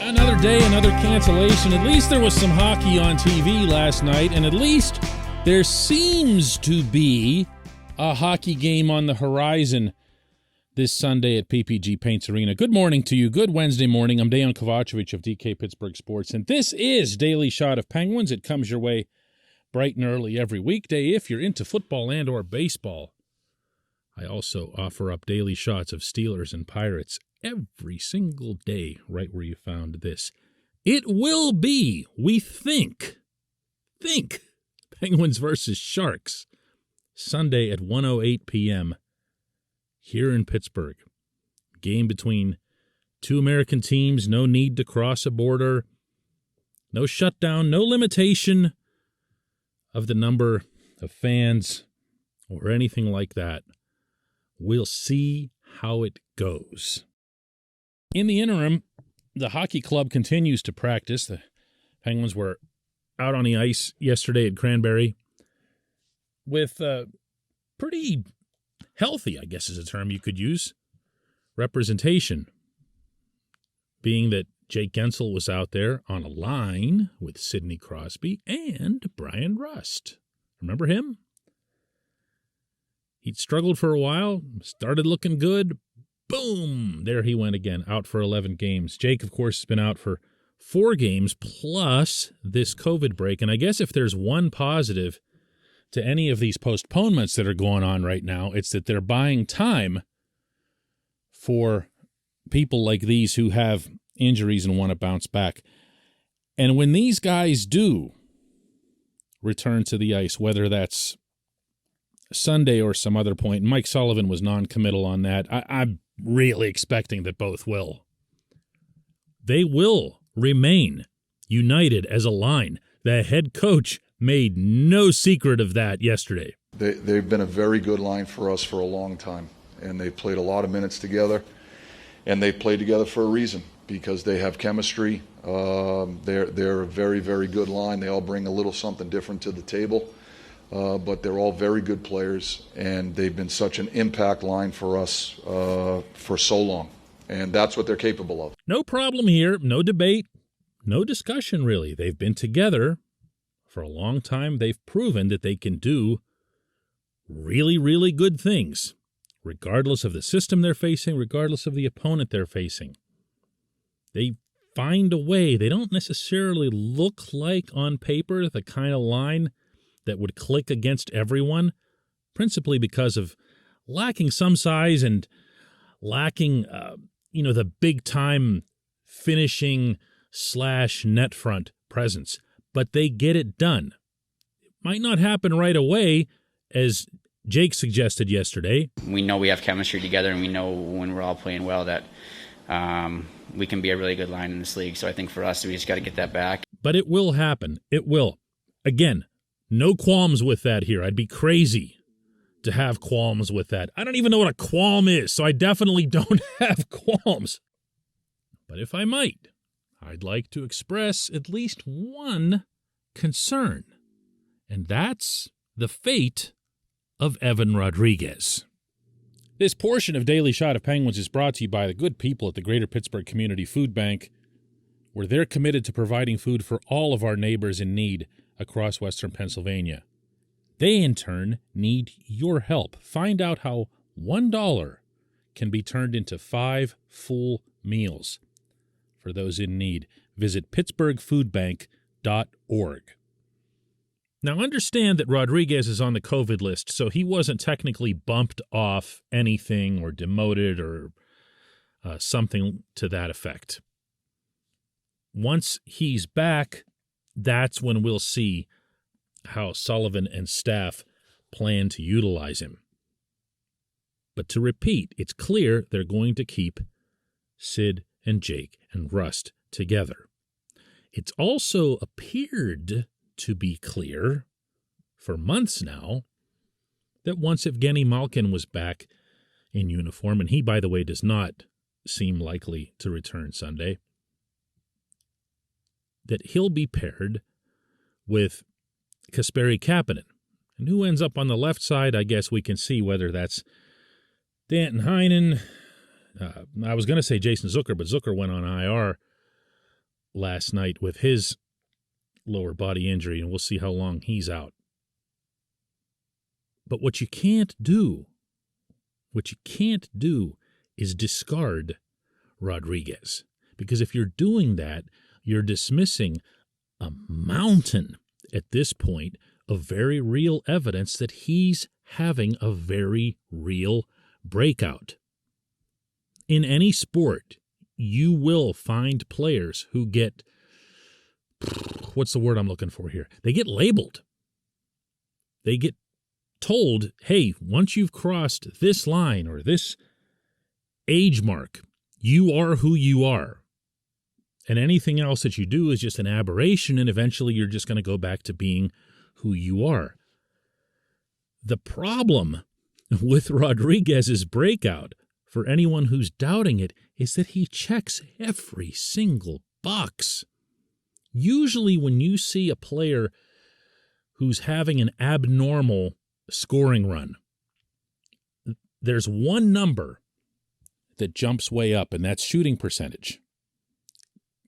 Another day, another cancellation. At least there was some hockey on TV last night, and at least there seems to be a hockey game on the horizon this Sunday at PPG Paints Arena. Good morning to you. Good Wednesday morning. I'm Dejan Kovacevic of DK Pittsburgh Sports, and this is Daily Shot of Penguins. It comes your way bright and early every weekday if you're into football and or baseball. I also offer up daily shots of Steelers and Pirates every single day, right where you found this. It will be, we think, Penguins versus Sharks, Sunday at 1:08 p.m. here in Pittsburgh. Game between two American teams, no need to cross a border, no shutdown, no limitation of the number of fans or anything like that. We'll see how it goes. In the interim, the hockey club continues to practice. The Penguins were out on the ice yesterday at Cranberry with pretty healthy, I guess is a term you could use, representation, being that Jake Gensel was out there on a line with Sidney Crosby and Brian Rust. Remember him? He'd struggled for a while, started looking good. Boom! There he went again, out for 11 games. Jake, of course, has been out for 4 games plus this COVID break. And I guess if there's one positive to any of these postponements that are going on right now, it's that they're buying time for people like these who have injuries and want to bounce back. And when these guys do return to the ice, whether that's Sunday or some other point, and Mike Sullivan was non-committal on that, I'm really expecting that both will. They will remain united as a line. The head coach made no secret of that yesterday. They've been a very good line for us for a long time, and they played a lot of minutes together, and they played together for a reason, because they have chemistry. They're a very, very good line. They all bring a little something different to the table. But they're all very good players, and they've been such an impact line for us for so long. And that's what they're capable of. No problem here, no debate, no discussion really. They've been together for a long time. They've proven that they can do really, really good things, regardless of the system they're facing, regardless of the opponent they're facing. They find a way. They don't necessarily look like, on paper, the kind of line that would click against everyone, principally because of lacking some size and lacking, the big-time finishing / net front presence. But they get it done. It might not happen right away, as Jake suggested yesterday. We know we have chemistry together, and we know when we're all playing well that we can be a really good line in this league. So I think for us, we just got to get that back. But it will happen. It will. Again, no qualms with that here. I'd be crazy to have qualms with that. I don't even know what a qualm is, so I definitely don't have qualms. But if I might, I'd like to express at least one concern, and that's the fate of Evan Rodrigues. This portion of Daily Shot of Penguins is brought to you by the good people at the Greater Pittsburgh Community Food Bank, where they're committed to providing food for all of our neighbors in need across western Pennsylvania. They, in turn, need your help. Find out how $1 can be turned into 5 full meals for those in need. Visit pittsburghfoodbank.org. Now, understand that Rodrigues is on the COVID list, so he wasn't technically bumped off anything or demoted or something to that effect. Once he's back, that's when we'll see how Sullivan and staff plan to utilize him. But to repeat, it's clear they're going to keep Sid and Jake and Rust together. It's also appeared to be clear for months now that once Evgeny Malkin was back in uniform, and he, by the way, does not seem likely to return Sunday, that he'll be paired with Kasperi Kapanen. And who ends up on the left side, I guess we can see whether that's Danton Heinen. I was going to say Jason Zucker, but Zucker went on IR last night with his lower body injury, and we'll see how long he's out. But what you can't do is discard Rodrigues. Because if you're doing that, you're dismissing a mountain at this point of very real evidence that he's having a very real breakout. In any sport, you will find players who get, what's the word I'm looking for here? They get labeled. They get told, hey, once you've crossed this line or this age mark, you are who you are. And anything else that you do is just an aberration, and eventually you're just going to go back to being who you are. The problem with Rodrigues' breakout, for anyone who's doubting it, is that he checks every single box. Usually when you see a player who's having an abnormal scoring run, there's one number that jumps way up, and that's shooting percentage,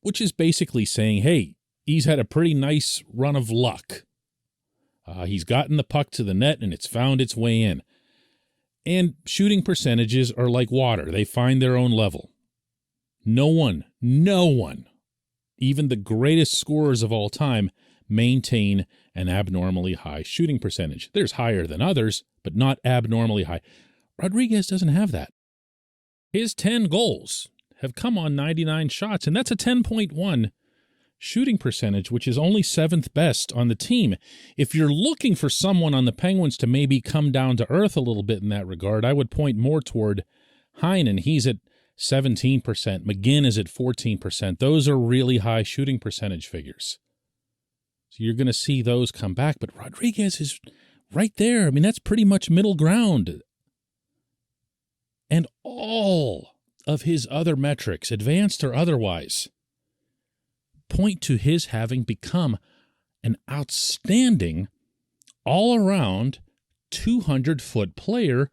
which is basically saying, hey, he's had a pretty nice run of luck. He's gotten the puck to the net, and it's found its way in. And shooting percentages are like water. They find their own level. No one, even the greatest scorers of all time, maintain an abnormally high shooting percentage. There's higher than others, but not abnormally high. Rodrigues doesn't have that. His 10 goals have come on 99 shots, and that's a 10.1 shooting percentage, which is only 7th best on the team. If you're looking for someone on the Penguins to maybe come down to earth a little bit in that regard, I would point more toward Heinen. He's at 17%. McGinn is at 14%. Those are really high shooting percentage figures. So you're going to see those come back, but Rodrigues is right there. I mean, that's pretty much middle ground. And all of his other metrics, advanced or otherwise, point to his having become an outstanding, all-around 200-foot player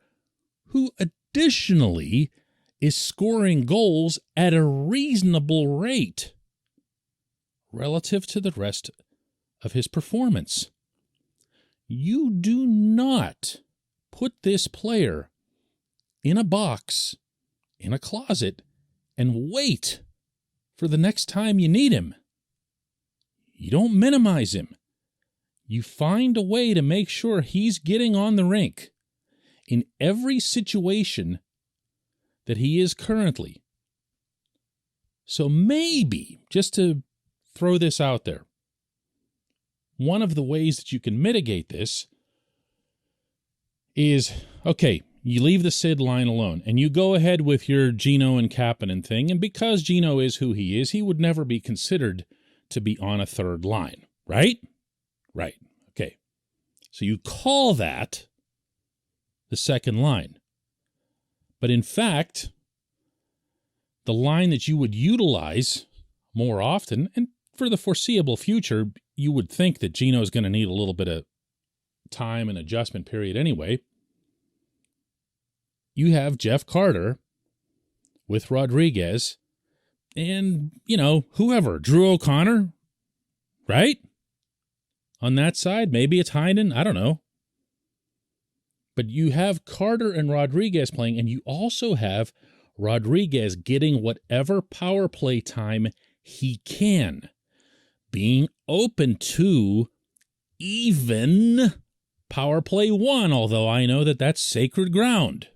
who additionally is scoring goals at a reasonable rate relative to the rest of his performance. You do not put this player in a box, in a closet, and wait for the next time you need him. You don't minimize him. You find a way to make sure he's getting on the rink in every situation that he is currently. So maybe, just to throw this out there, one of the ways that you can mitigate this is, okay, you leave the Sid line alone, and you go ahead with your Gino and Kapanen thing, and because Gino is who he is, he would never be considered to be on a third line, right? Right. Okay. So you call that the second line. But in fact, the line that you would utilize more often, and for the foreseeable future, you would think that Gino's going to need a little bit of time and adjustment period anyway. You have Jeff Carter with Rodrigues and, whoever, Drew O'Connor, right? On that side, maybe it's Heinen, I don't know. But you have Carter and Rodrigues playing, and you also have Rodrigues getting whatever power play time he can, being open to even power play 1, although I know that that's sacred ground.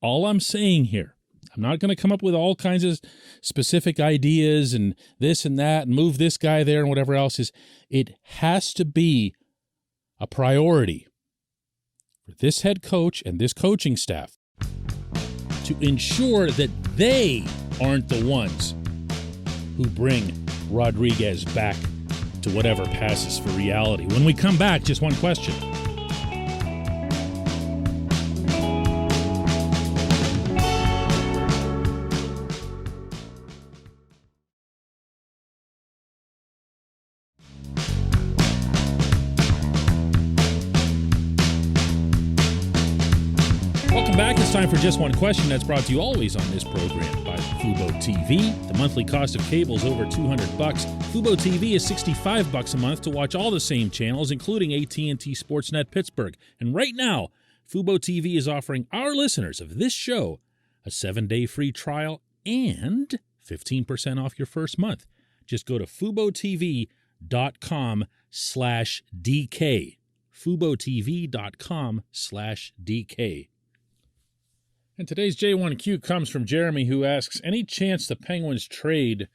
All I'm saying here, I'm not going to come up with all kinds of specific ideas and this and that and move this guy there and whatever else is. It has to be a priority for this head coach and this coaching staff to ensure that they aren't the ones who bring Rodrigues back to whatever passes for reality. When we come back, just one question. Welcome back. It's time for Just One Question. That's brought to you always on this program by Fubo TV. The monthly cost of cable is over $200. Fubo TV is $65 a month to watch all the same channels, including AT&T Sportsnet Pittsburgh. And right now, Fubo TV is offering our listeners of this show a 7-day free trial and 15% off your first month. Just go to FuboTV.com/DK. FuboTV.com/DK. And today's J1Q comes from Jeremy, who asks, any chance the Penguins trade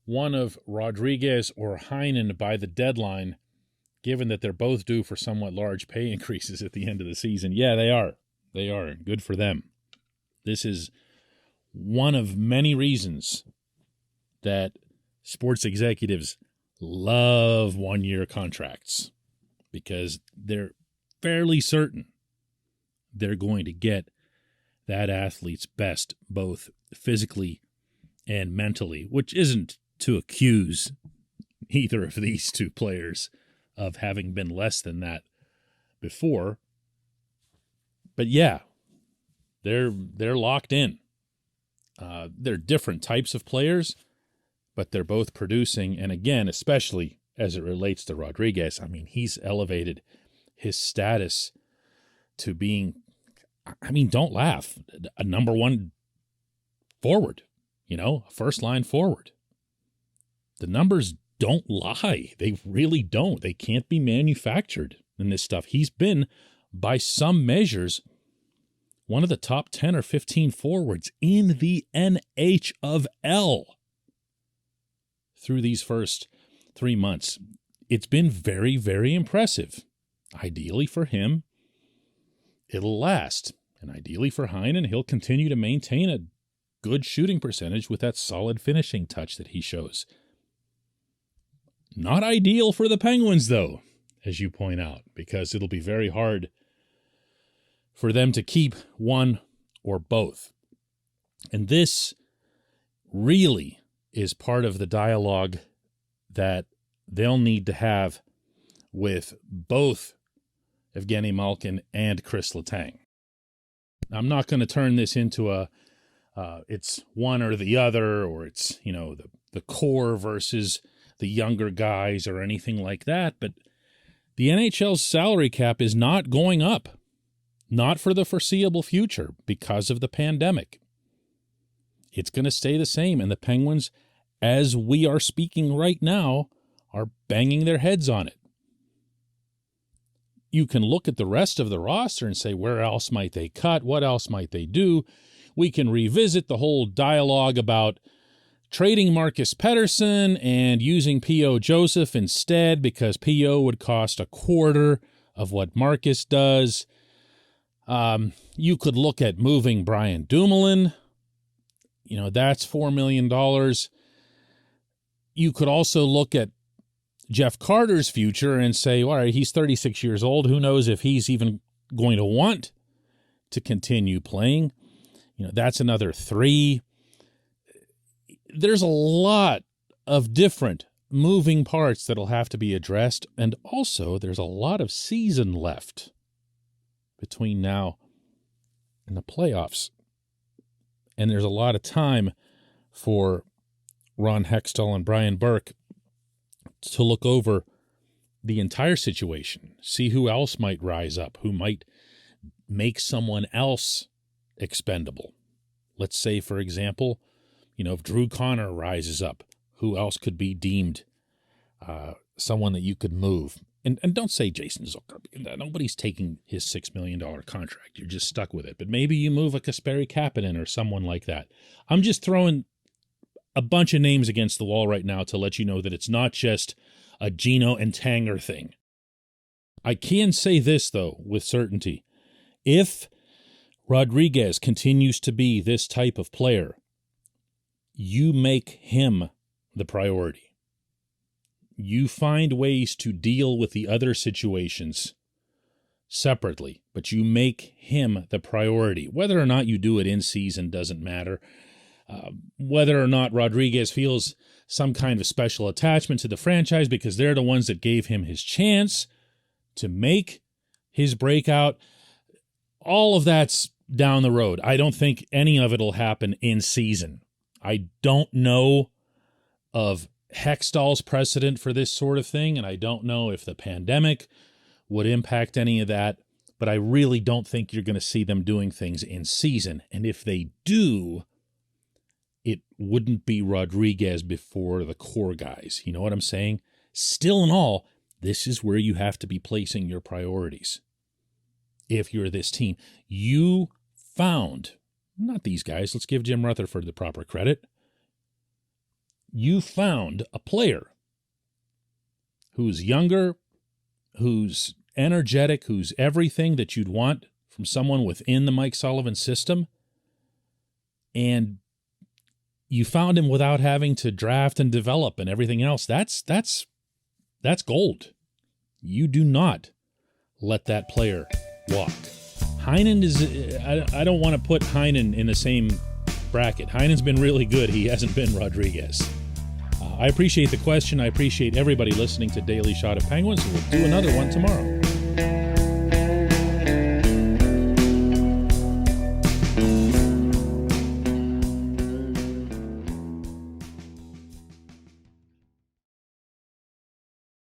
one of Rodrigues or Heinen by the deadline, given that they're both due for somewhat large pay increases at the end of the season? Yeah, they are. They are. Good for them. This is one of many reasons that sports executives love one-year contracts, because they're fairly certain they're going to get that athlete's best, both physically and mentally, which isn't to accuse either of these two players of having been less than that before. But yeah, they're locked in. They're different types of players, but they're both producing. And again, especially as it relates to Rodrigues, I mean, he's elevated his status to being, I mean, don't laugh, a number one forward, a first-line forward. The numbers don't lie. They really don't. They can't be manufactured in this stuff. He's been, by some measures, one of the top 10 or 15 forwards in the NHL through these first 3 months. It's been very, very impressive. Ideally for him, it'll last. And ideally for Heinen, he'll continue to maintain a good shooting percentage with that solid finishing touch that he shows. Not ideal for the Penguins, though, as you point out, because it'll be very hard for them to keep one or both. And this really is part of the dialogue that they'll need to have with both Evgeny Malkin and Chris Letang. I'm not going to turn this into it's one or the other, or it's, the core versus the younger guys or anything like that, but the NHL's salary cap is not going up, not for the foreseeable future because of the pandemic. It's going to stay the same, and the Penguins, as we are speaking right now, are banging their heads on it. You can look at the rest of the roster and say, where else might they cut? What else might they do? We can revisit the whole dialogue about trading Marcus Pettersson and using P.O. Joseph instead, because P.O. would cost a quarter of what Marcus does. You could look at moving Brian Dumoulin. That's $4 million. You could also look at Jeff Carter's future and say, all right, he's 36 years old. Who knows if he's even going to want to continue playing? That's another $3. There's a lot of different moving parts that'll have to be addressed. And also, there's a lot of season left between now and the playoffs. And there's a lot of time for Ron Hextall and Brian Burke to look over the entire situation, see who else might rise up, who might make someone else expendable. Let's say, for example, if Drew Connor rises up, who else could be deemed someone that you could move? And don't say Jason Zucker. Nobody's taking his $6 million contract. You're just stuck with it. But maybe you move a Kasperi Kapanen or someone like that. I'm just throwing a bunch of names against the wall right now to let you know that it's not just a Gino and Tanger thing. I can say this, though, with certainty. If Rodrigues continues to be this type of player, you make him the priority. You find ways to deal with the other situations separately, but you make him the priority. Whether or not you do it in season doesn't matter. Whether or not Rodrigues feels some kind of special attachment to the franchise because they're the ones that gave him his chance to make his breakout, all of that's down the road. I don't think any of it will happen in season. I don't know of Hextall's precedent for this sort of thing, and I don't know if the pandemic would impact any of that, but I really don't think you're going to see them doing things in season. And if they do, it wouldn't be Rodrigues before the core guys. You know what I'm saying? Still in all, this is where you have to be placing your priorities. If you're this team, you found, not these guys, let's give Jim Rutherford the proper credit. You found a player who's younger, who's energetic, who's everything that you'd want from someone within the Mike Sullivan system, and you found him without having to draft and develop and everything else. That's gold. You do not let that player walk. Heinen is, I don't want to put Heinen in the same bracket. Heinen's been really good. He hasn't been Rodrigues. I appreciate the question. I appreciate everybody listening to Daily Shot of Penguins. We'll do another one tomorrow.